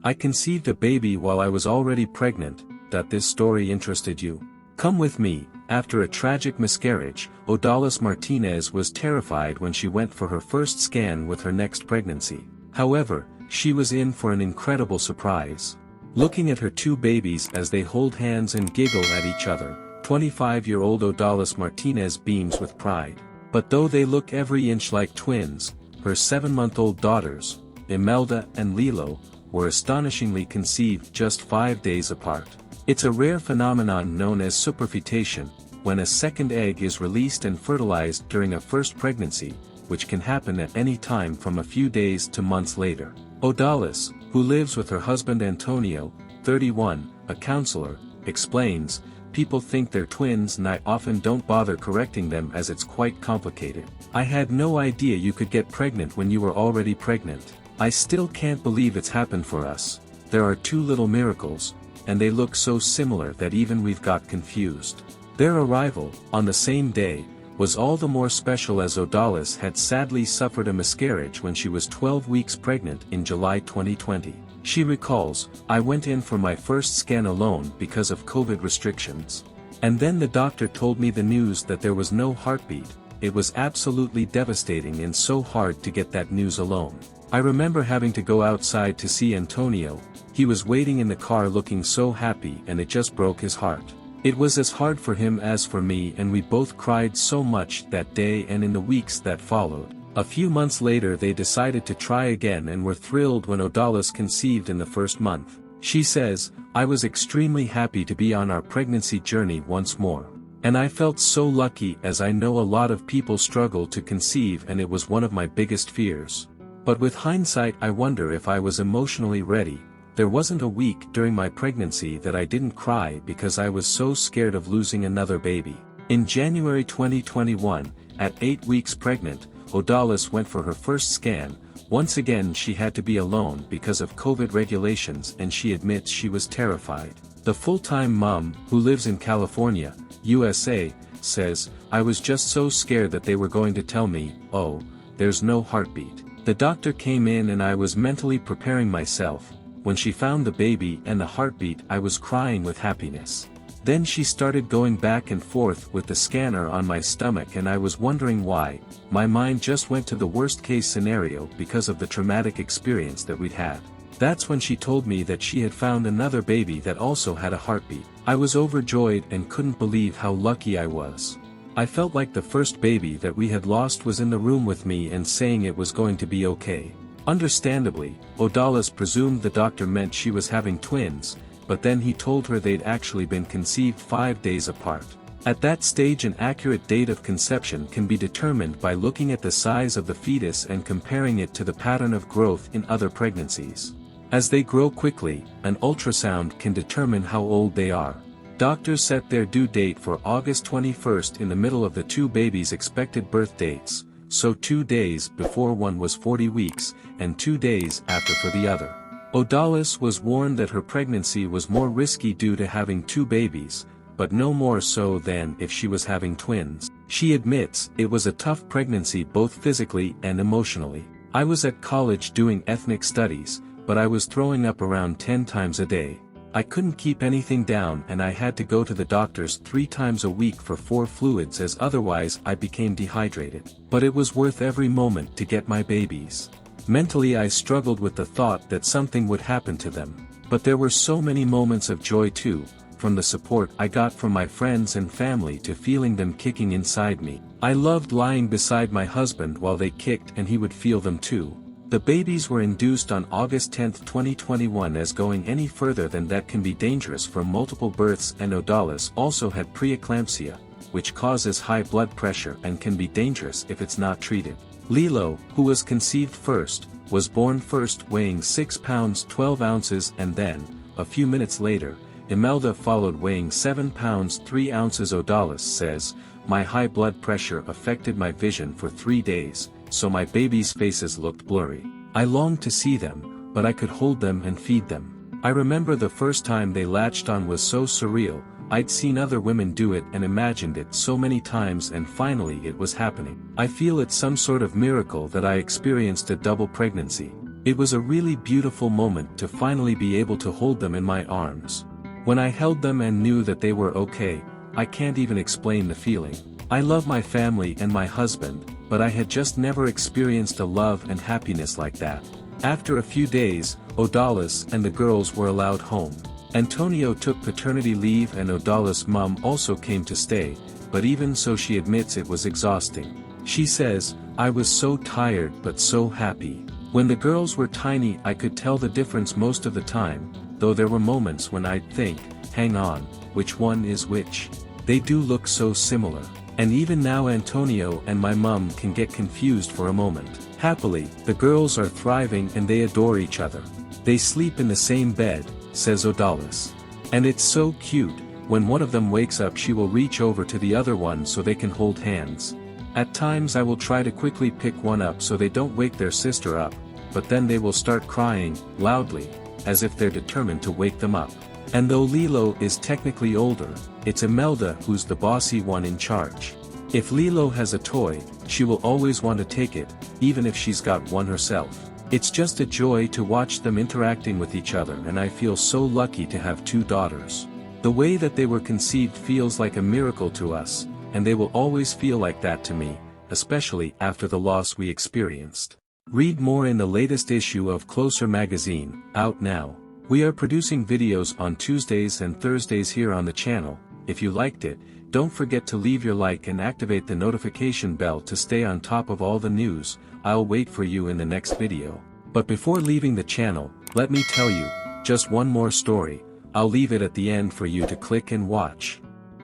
I conceived a baby while I was already pregnant. That this story interested you? Come with me. After a tragic miscarriage, Odalis Martinez was terrified when she went for her first scan with her next pregnancy. However, she was in for an incredible surprise. Looking at her two babies as they hold hands and giggle at each other, 25-year-old Odalis Martinez beams with pride. But though they look every inch like twins, her 7-month-old daughters, Imelda and Lilo, were astonishingly conceived just 5 days apart. It's a rare phenomenon known as superfetation, when a second egg is released and fertilized during a first pregnancy, which can happen at any time from a few days to months later. Odalis, who lives with her husband Antonio, 31, a counselor, explains, "People think they're twins and I often don't bother correcting them as it's quite complicated. I had no idea you could get pregnant when you were already pregnant. I still can't believe it's happened for us. There are two little miracles, and they look so similar that even we've got confused." Their arrival, on the same day, was all the more special as Odalis had sadly suffered a miscarriage when she was 12 weeks pregnant in July 2020. She recalls, "I went in for my first scan alone because of COVID restrictions. And then the doctor told me the news that there was no heartbeat. It was absolutely devastating and so hard to get that news alone. I remember having to go outside to see Antonio. He was waiting in the car looking so happy and it just broke his heart. It was as hard for him as for me and we both cried so much that day and in the weeks that followed." A few months later they decided to try again and were thrilled when Odalis conceived in the first month. She says, "I was extremely happy to be on our pregnancy journey once more. And I felt so lucky as I know a lot of people struggle to conceive and it was one of my biggest fears. But with hindsight I wonder if I was emotionally ready. There wasn't a week during my pregnancy that I didn't cry because I was so scared of losing another baby." In January 2021, at 8 weeks pregnant, Odalis went for her first scan. Once again she had to be alone because of COVID regulations and she admits she was terrified. The full-time mom, who lives in California, USA, says, "I was just so scared that they were going to tell me, 'Oh, there's no heartbeat.' The doctor came in and I was mentally preparing myself. When she found the baby and the heartbeat I was crying with happiness. Then she started going back and forth with the scanner on my stomach and I was wondering why. My mind just went to the worst case scenario because of the traumatic experience that we'd had. That's when she told me that she had found another baby that also had a heartbeat. I was overjoyed and couldn't believe how lucky I was. I felt like the first baby that we had lost was in the room with me and saying it was going to be okay." Understandably, Odalis presumed the doctor meant she was having twins, but then he told her they'd actually been conceived 5 days apart. At that stage an accurate date of conception can be determined by looking at the size of the fetus and comparing it to the pattern of growth in other pregnancies. As they grow quickly, an ultrasound can determine how old they are. Doctors set their due date for August 21st in the middle of the two babies' expected birth dates, so 2 days before one was 40 weeks, and 2 days after for the other. Odalis was warned that her pregnancy was more risky due to having two babies, but no more so than if she was having twins. She admits, "It was a tough pregnancy both physically and emotionally. I was at college doing ethnic studies, but I was throwing up around 10 times a day. I couldn't keep anything down and I had to go to the doctors 3 times a week for 4 fluids as otherwise I became dehydrated. But it was worth every moment to get my babies. Mentally I struggled with the thought that something would happen to them. But there were so many moments of joy too, from the support I got from my friends and family to feeling them kicking inside me. I loved lying beside my husband while they kicked and he would feel them too." The babies were induced on August 10, 2021 as going any further than that can be dangerous for multiple births and Odalis also had preeclampsia, which causes high blood pressure and can be dangerous if it's not treated. Lilo, who was conceived first, was born first weighing 6 pounds 12 ounces and then, a few minutes later, Imelda followed weighing 7 pounds 3 ounces. Odalis says, "My high blood pressure affected my vision for 3 days. So my babies' faces looked blurry. I longed to see them, but I could hold them and feed them. I remember the first time they latched on was so surreal. I'd seen other women do it and imagined it so many times and finally it was happening. I feel it's some sort of miracle that I experienced a double pregnancy." It was a really beautiful moment to finally be able to hold them in my arms. When I held them and knew that they were okay, I can't even explain the feeling. I love my family and my husband, but I had just never experienced a love and happiness like that. After a few days, Odalis and the girls were allowed home. Antonio took paternity leave and Odalis' mum also came to stay, but even so she admits it was exhausting. She says, "I was so tired but so happy. When the girls were tiny I could tell the difference most of the time, though there were moments when I'd think, hang on, which one is which? They do look so similar. And even now Antonio and my mum can get confused for a moment." Happily, the girls are thriving and they adore each other. They sleep in the same bed, says Odalis. And it's so cute, when one of them wakes up she will reach over to the other one so they can hold hands. At times I will try to quickly pick one up so they don't wake their sister up, but then they will start crying, loudly, as if they're determined to wake them up. And though Lilo is technically older, it's Imelda who's the bossy one in charge. If Lilo has a toy, she will always want to take it, even if she's got one herself. It's just a joy to watch them interacting with each other and I feel so lucky to have two daughters. The way that they were conceived feels like a miracle to us, and they will always feel like that to me, especially after the loss we experienced. Read more in the latest issue of Closer magazine, out now. We are producing videos on Tuesdays and Thursdays here on the channel. If you liked it, don't forget to leave your like and activate the notification bell to stay on top of all the news. I'll wait for you in the next video. But before leaving the channel, let me tell you, just one more story. I'll leave it at the end for you to click and watch.